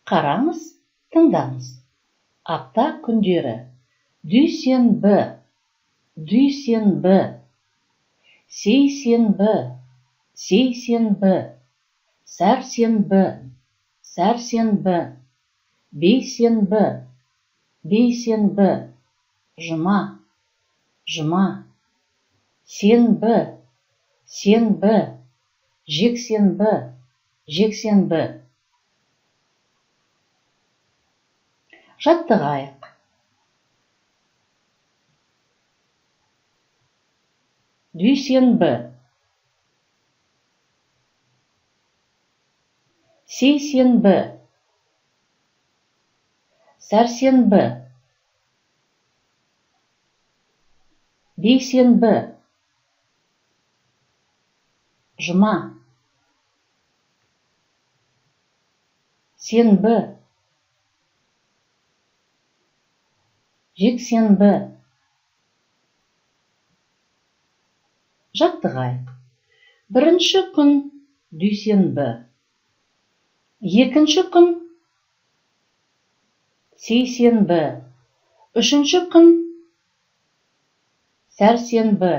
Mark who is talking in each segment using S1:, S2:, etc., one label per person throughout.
S1: Қараңыз, тыңдаңыз. Апта күндері: дүйсенбі, дүйсенбі, сейсенбі, сейсенбі, сәрсенбі, сәрсенбі, бейсенбі, бейсенбі, жұма, жұма, сенбі, сенбі, жексенбі, жексенбі. Жаттығайық. Дүйсенбі, сейсенбі, сәрсенбі, бейсенбі, жұма, сенбі, жексенбі. Жаттығайық. Бірінші күн дүйсенбі, екінші күн сейсенбі, үшінші күн сәрсенбі,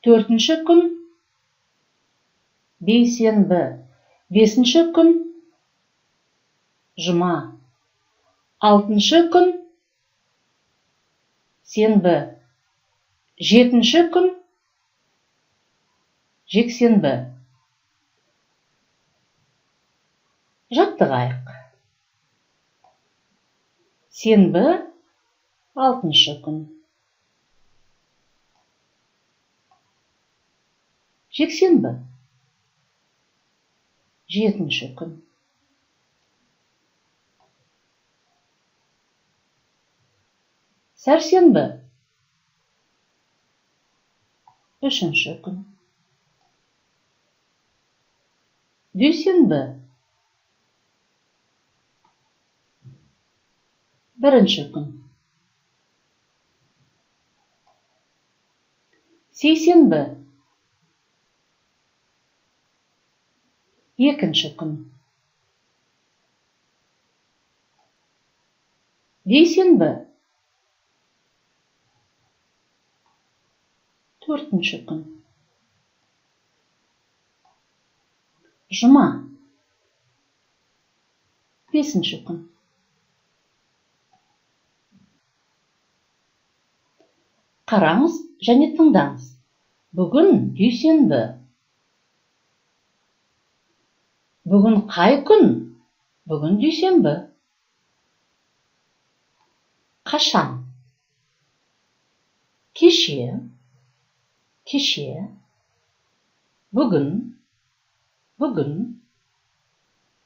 S1: төртінші күн бейсенбі, бесінші күн жұма, алтыншы күн сенбі, жетінші күн жексенбі. Жаттығайық. Сенбі, алтыншы күн. Жексенбі, жетінші күн. Сәрсенбі, үшінші күн. Дүйсенбі, бірінші күн. Сейсенбі, екінші күн. Бейсенбі, төртінші күн. Жұма, бесінші күн. Қараңыз және тыңдаңыз. Бүгін дүйсенбі. Бүгін қай күн? Бүгін дүйсенбі. Қашан? Кеше, кеше. Бүгін, бүгін.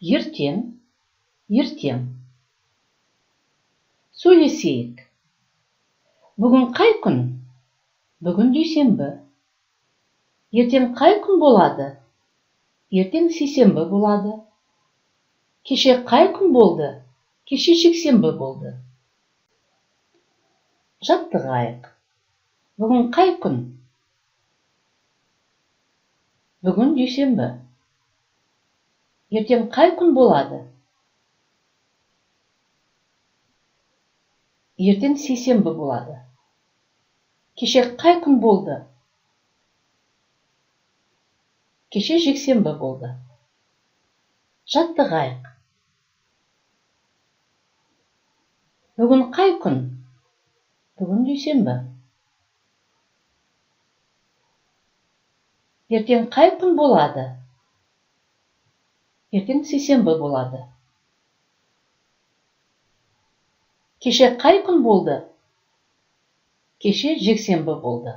S1: Ертең, ертең. Сөйлесейік. Бүгін қай күн? Бүгін дүйсенбі. Ертең қай күн болады? Ертең сейсенбі болады. Кеше қай күн болды? Кеше жексенбі болды. Жаттығайық. Бүгін қай күн? Бүгін дүйсенбі. Ертең қай күн болады? Ертең сейсенбі болады. Кеше қай күн болды? Кеше жексенбі болды. Жаттығайық. Бүгін қай күн? Бүгін дүйсенбі. Ертең қай күн болады? Ертең сейсенбі болады. Кеше қай күн болды? Кеше жексенбі болды.